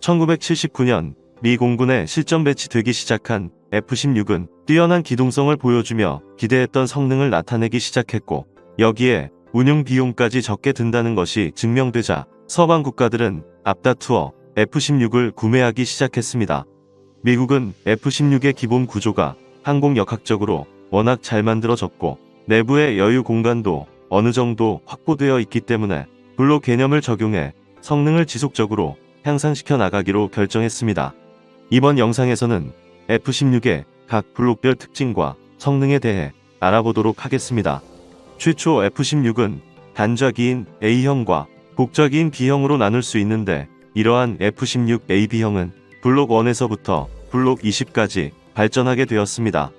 1979년 미 공군에 실전 배치되기 시작한 F-16은 뛰어난 기동성을 보여주며 기대했던 성능을 나타내기 시작했고, 여기에 운용 비용까지 적게 든다는 것이 증명되자 서방 국가들은 앞다투어 F-16을 구매하기 시작했습니다. 미국은 F-16의 기본 구조가 항공역학적으로 워낙 잘 만들어졌고 내부의 여유 공간도 어느 정도 확보되어 있기 때문에 블록 개념을 적용해 성능을 지속적으로 향상시켜 나가기로 결정했습니다. 이번 영상에서는 F-16의 각 블록별 특징과 성능에 대해 알아보도록 하겠습니다. 최초 F-16은 단좌기인 A형과 복좌기인 B형으로 나눌 수 있는데, 이러한 F-16AB형은 블록 1에서부터 블록 20까지 발전하게 되었습니다.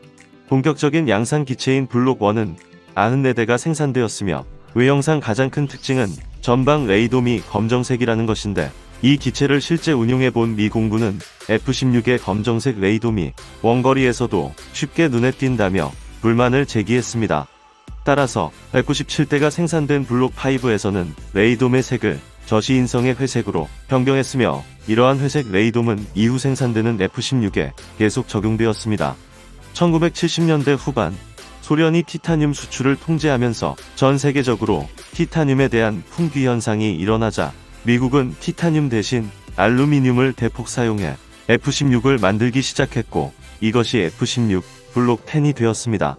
본격적인 양산 기체인 블록 1은 94대가 생산되었으며 외형상 가장 큰 특징은 전방 레이돔이 검정색이라는 것인데, 이 기체를 실제 운용해본 미 공군은 F-16의 검정색 레이돔이 원거리에서도 쉽게 눈에 띈다며 불만을 제기했습니다. 따라서 197대가 생산된 블록 5에서는 레이돔의 색을 저시인성의 회색으로 변경했으며, 이러한 회색 레이돔은 이후 생산되는 F-16에 계속 적용되었습니다. 1970년대 후반 소련이 티타늄 수출을 통제하면서 전 세계적으로 티타늄에 대한 품귀 현상이 일어나자 미국은 티타늄 대신 알루미늄을 대폭 사용해 F-16을 만들기 시작했고, 이것이 F-16 블록 10이 되었습니다.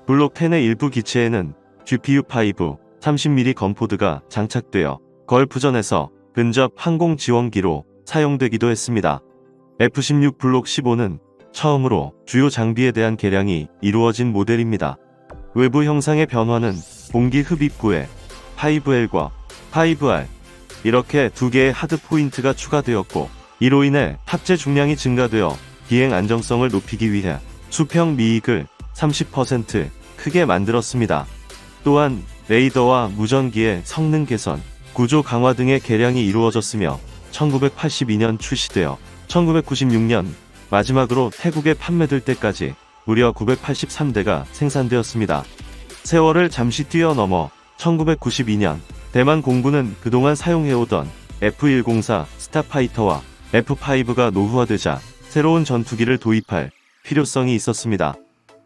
블록 10의 일부 기체에는 GPU-5 30mm 건포드가 장착되어 걸프전에서 근접 항공 지원기로 사용되기도 했습니다. F-16 블록 15는 처음으로 주요 장비에 대한 개량이 이루어진 모델입니다. 외부 형상의 변화는 공기 흡입구에 5L과 5R 이렇게 두 개의 하드 포인트가 추가되었고, 이로 인해 탑재 중량이 증가되어 비행 안정성을 높이기 위해 수평 미익을 30% 크게 만들었습니다. 또한 레이더와 무전기의 성능 개선, 구조 강화 등의 개량이 이루어졌으며 1982년 출시되어 1996년 마지막으로 태국에 판매될 때까지 무려 983대가 생산되었습니다. 세월을 잠시 뛰어넘어 1992년 대만 공군은 그동안 사용해오던 F-104 스타파이터와 F-5가 노후화되자 새로운 전투기를 도입할 필요성이 있었습니다.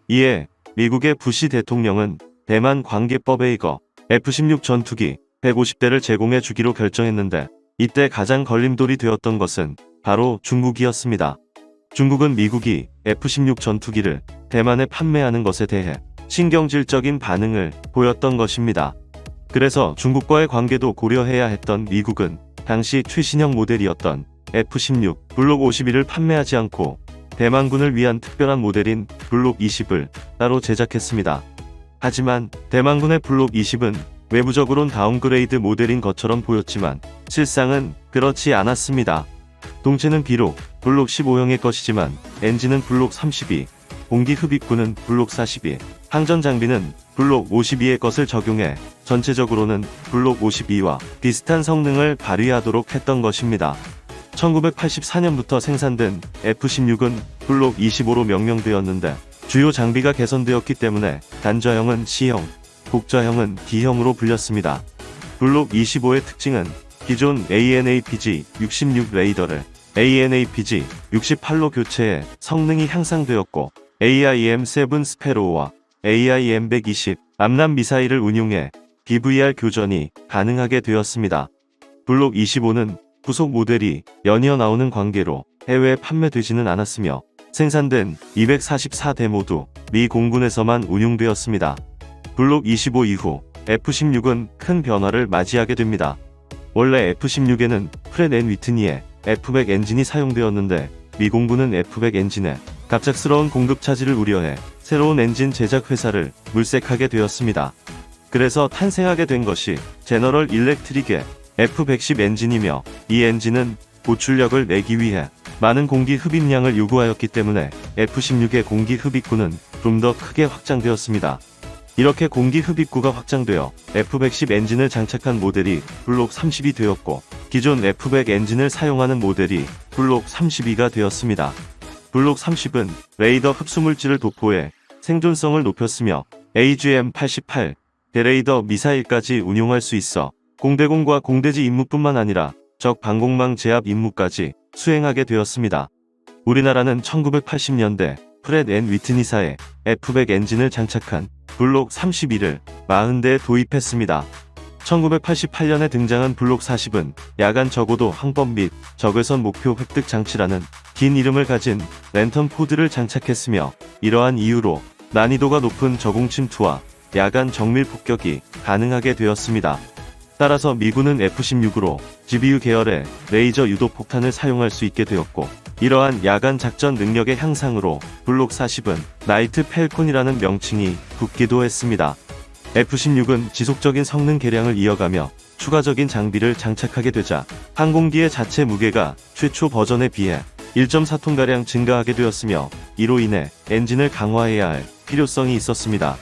이에 미국의 부시 대통령은 대만 관계법에 의거 F-16 전투기 150대를 제공해 주기로 결정했는데, 이때 가장 걸림돌이 되었던 것은 바로 중국이었습니다. 중국은 미국이 F-16 전투기를 대만에 판매하는 것에 대해 신경질적인 반응을 보였던 것입니다. 그래서 중국과의 관계도 고려해야 했던 미국은 당시 최신형 모델이었던 F-16 블록 51을 판매하지 않고 대만군을 위한 특별한 모델인 블록 20을 따로 제작했습니다. 하지만 대만군의 블록 20은 외부적으로는 다운그레이드 모델인 것처럼 보였지만 실상은 그렇지 않았습니다. 동체는 비록 블록 15형의 것이지만 엔진은 블록 32, 공기 흡입구는 블록 42, 항전 장비는 블록 52의 것을 적용해 전체적으로는 블록 52와 비슷한 성능을 발휘하도록 했던 것입니다. 1984년부터 생산된 F-16은 블록 25로 명명되었는데, 주요 장비가 개선되었기 때문에 단좌형은 C형, 복좌형은 D형으로 불렸습니다. 블록 25의 특징은 기존 AN/APG-66 레이더를 AN/APG-68로 교체해 성능이 향상되었고, AIM-7 스패로우와 AIM-120 암람 미사일을 운용해 BVR 교전이 가능하게 되었습니다. 블록 25는 부속 모델이 연이어 나오는 관계로 해외에 판매되지는 않았으며 생산된 244대 모두 미 공군에서만 운용되었습니다. 블록 25 이후 F-16은 큰 변화를 맞이하게 됩니다. 원래 F-16에는 프렛 앤 위트니의 F-100 엔진이 사용되었는데, 미 공군은 F-100 엔진에 갑작스러운 공급 차질을 우려해 새로운 엔진 제작 회사를 물색하게 되었습니다. 그래서 탄생하게 된 것이 제너럴 일렉트릭의 F-110 엔진이며, 이 엔진은 고출력을 내기 위해 많은 공기 흡입량을 요구하였기 때문에 F-16의 공기 흡입구는 좀 더 크게 확장되었습니다. 이렇게 공기 흡입구가 확장되어 F-110 엔진을 장착한 모델이 블록 30이 되었고, 기존 F-100 엔진을 사용하는 모델이 블록 32가 되었습니다. 블록 30은 레이더 흡수물질을 도포해 생존성을 높였으며 AGM-88 대레이더 미사일까지 운용할 수 있어 공대공과 공대지 임무뿐만 아니라 적 방공망 제압 임무까지 수행하게 되었습니다. 우리나라는 1980년대 프렛 앤 위트니사의 F100 엔진을 장착한 블록 31을 40대에 도입했습니다. 1988년에 등장한 블록 40은 야간 저고도 항법 및 적외선 목표 획득 장치라는 긴 이름을 가진 랜턴 포드를 장착했으며, 이러한 이유로 난이도가 높은 저공 침투와 야간 정밀 폭격이 가능하게 되었습니다. 따라서 미군은 F-16으로 GBU 계열의 레이저 유도 폭탄을 사용할 수 있게 되었고, 이러한 야간 작전 능력의 향상으로 블록 40은 나이트 팰콘이라는 명칭이 붙기도 했습니다. F-16은 지속적인 성능 개량을 이어가며 추가적인 장비를 장착하게 되자 항공기의 자체 무게가 최초 버전에 비해 1.4톤가량 증가하게 되었으며, 이로 인해 엔진을 강화해야 할 필요성이 있었습니다.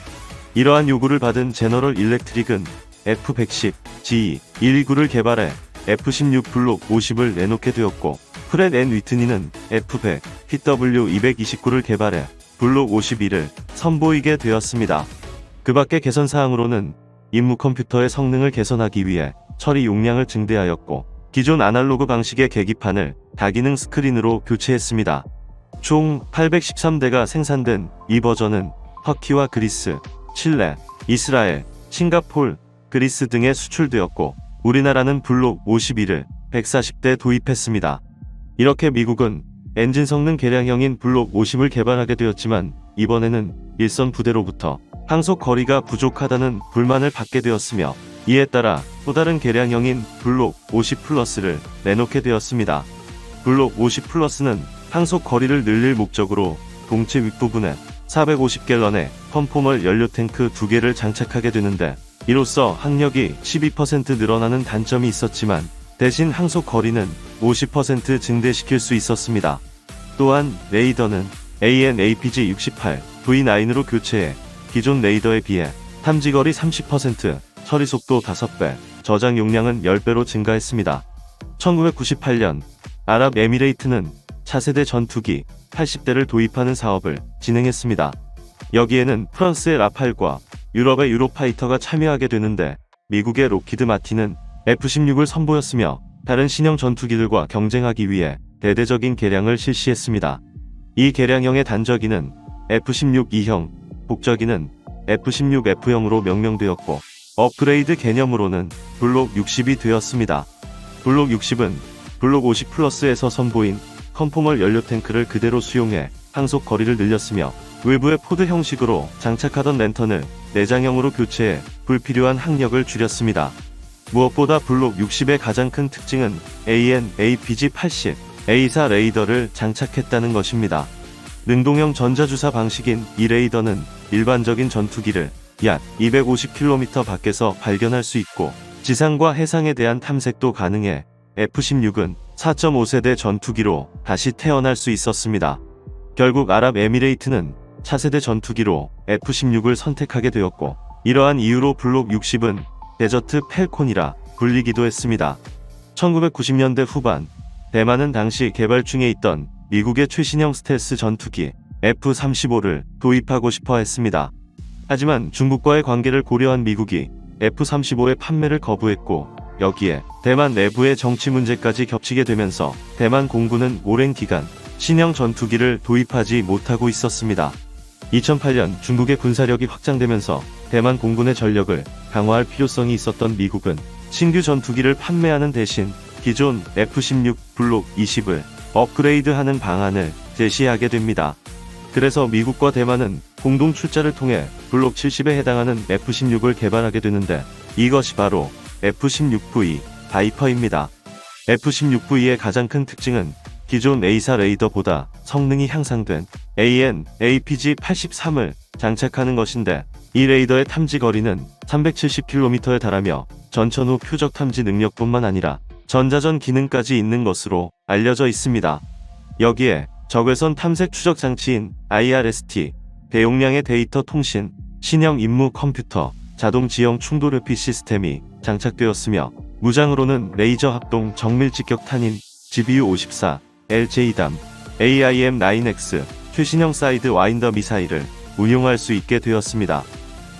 이러한 요구를 받은 제너럴 일렉트릭은 F-110, GE-119를 개발해 F-16 블록 50을 내놓게 되었고, 프렛 앤 위트니는 F-100, PW-229를 개발해 블록 51을 선보이게 되었습니다. 그 밖의 개선사항으로는 임무 컴퓨터의 성능을 개선하기 위해 처리 용량을 증대하였고, 기존 아날로그 방식의 계기판을 다기능 스크린으로 교체했습니다. 총 813대가 생산된 이 버전은 터키와 그리스, 칠레, 이스라엘, 싱가폴, 그리스 등에 수출되었고, 우리나라는 블록 51을 140대 도입했습니다. 이렇게 미국은 엔진 성능 개량형인 블록 50을 개발하게 되었지만, 이번에는 일선 부대로부터 항속 거리가 부족하다는 불만을 받게 되었으며, 이에 따라 또 다른 개량형인 블록 50 플러스를 내놓게 되었습니다. 블록 50 플러스는 항속 거리를 늘릴 목적으로 동체 윗부분에 450갤런의 컨포멀 연료 탱크 2개를 장착하게 되는데, 이로써 항력이 12% 늘어나는 단점이 있었지만 대신 항속 거리는 50% 증대시킬 수 있었습니다. 또한 레이더는 AN/APG-68 V9으로 교체해 기존 레이더에 비해 탐지거리 30%, 처리속도 5배, 저장 용량은 10배로 증가했습니다. 1998년 아랍에미레이트는 차세대 전투기 80대를 도입하는 사업을 진행했습니다. 여기에는 프랑스의 라팔과 유럽의 유로파이터가 참여하게 되는데, 미국의 록히드 마틴은 F-16을 선보였으며 다른 신형 전투기들과 경쟁하기 위해 대대적인 개량을 실시했습니다. 이 개량형의 단저기는 F-16 2형, 복저기는 F-16F형으로 명명되었고, 업그레이드 개념으로는 블록 60이 되었습니다. 블록 60은 블록 50 플러스에서 선보인 컨포멀 연료 탱크를 그대로 수용해 항속 거리를 늘렸으며, 외부의 포드 형식으로 장착하던 랜턴을 내장형으로 교체해 불필요한 항력을 줄였습니다. 무엇보다 블록 60의 가장 큰 특징은 AN/APG-80, A4 레이더를 장착했다는 것입니다. 능동형 전자주사 방식인 이 레이더는 일반적인 전투기를 약 250km 밖에서 발견할 수 있고, 지상과 해상에 대한 탐색도 가능해 F-16은 4.5세대 전투기로 다시 태어날 수 있었습니다. 결국 아랍에미레이트는 차세대 전투기로 F-16을 선택하게 되었고, 이러한 이유로 블록 60은 데저트 팰콘이라 불리기도 했습니다. 1990년대 후반, 대만은 당시 개발 중에 있던 미국의 최신형 스텔스 전투기 F-35를 도입하고 싶어 했습니다. 하지만 중국과의 관계를 고려한 미국이 F-35의 판매를 거부했고, 여기에 대만 내부의 정치 문제까지 겹치게 되면서 대만 공군은 오랜 기간 신형 전투기를 도입하지 못하고 있었습니다. 2008년 중국의 군사력이 확장되면서 대만 공군의 전력을 강화할 필요성이 있었던 미국은 신규 전투기를 판매하는 대신 기존 F-16 블록 20을 업그레이드하는 방안을 제시하게 됩니다. 그래서 미국과 대만은 공동 출자를 통해 블록 70에 해당하는 F-16을 개발하게 되는데, 이것이 바로 F-16V 바이퍼입니다. F-16V의 가장 큰 특징은 기존 A4 레이더보다 성능이 향상된 AN/APG-83을 장착하는 것인데, 이 레이더의 탐지 거리는 370km에 달하며 전천 후 표적 탐지 능력뿐만 아니라 전자전 기능까지 있는 것으로 알려져 있습니다. 여기에 적외선 탐색 추적 장치인 IRST, 대용량의 데이터 통신, 신형 임무 컴퓨터, 자동 지형 충돌 회피 시스템이 장착되었으며, 무장으로는 레이저 합동 정밀 직격탄인 GBU-54, LJ담, AIM-9X, 최신형 사이드 와인더 미사일을 운용할 수 있게 되었습니다.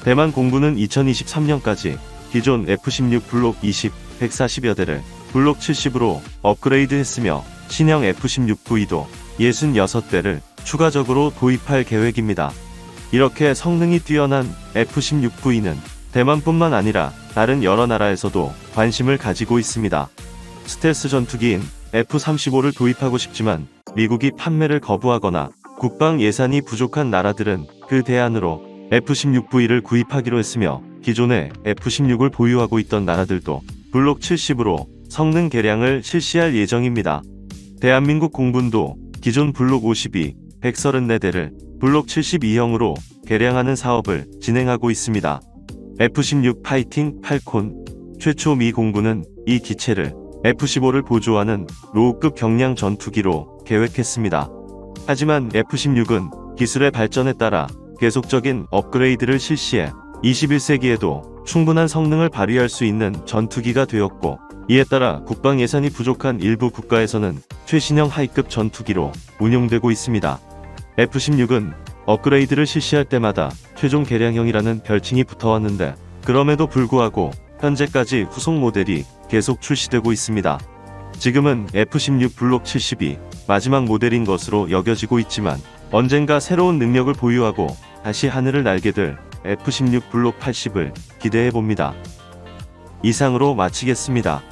대만 공군은 2023년까지 기존 F-16 블록 20, 140여 대를 블록 70으로 업그레이드했으며, 신형 F-16V도 66대를 추가적으로 도입할 계획입니다. 이렇게 성능이 뛰어난 F-16V는 대만뿐만 아니라 다른 여러 나라에서도 관심을 가지고 있습니다. 스텔스 전투기인 F-35를 도입하고 싶지만 미국이 판매를 거부하거나 국방 예산이 부족한 나라들은 그 대안으로 F-16V를 구입하기로 했으며, 기존에 F-16을 보유하고 있던 나라들도 블록 70으로 성능 개량을 실시할 예정입니다. 대한민국 공군도 기존 블록 52, 134대를 블록 72형으로 개량하는 사업을 진행하고 있습니다. F-16 파이팅 팔콘, 최초 미 공군은 이 기체를 F-15를 보조하는 로우급 경량 전투기로 계획했습니다. 하지만 F-16은 기술의 발전에 따라 계속적인 업그레이드를 실시해 21세기에도 충분한 성능을 발휘할 수 있는 전투기가 되었고, 이에 따라 국방 예산이 부족한 일부 국가에서는 최신형 하이급 전투기로 운용되고 있습니다. F-16은 업그레이드를 실시할 때마다 최종 개량형이라는 별칭이 붙어왔는데, 그럼에도 불구하고 현재까지 후속 모델이 계속 출시되고 있습니다. 지금은 F-16 블록 72 마지막 모델인 것으로 여겨지고 있지만, 언젠가 새로운 능력을 보유하고 다시 하늘을 날게 될 F-16 블록 80을 기대해봅니다. 이상으로 마치겠습니다.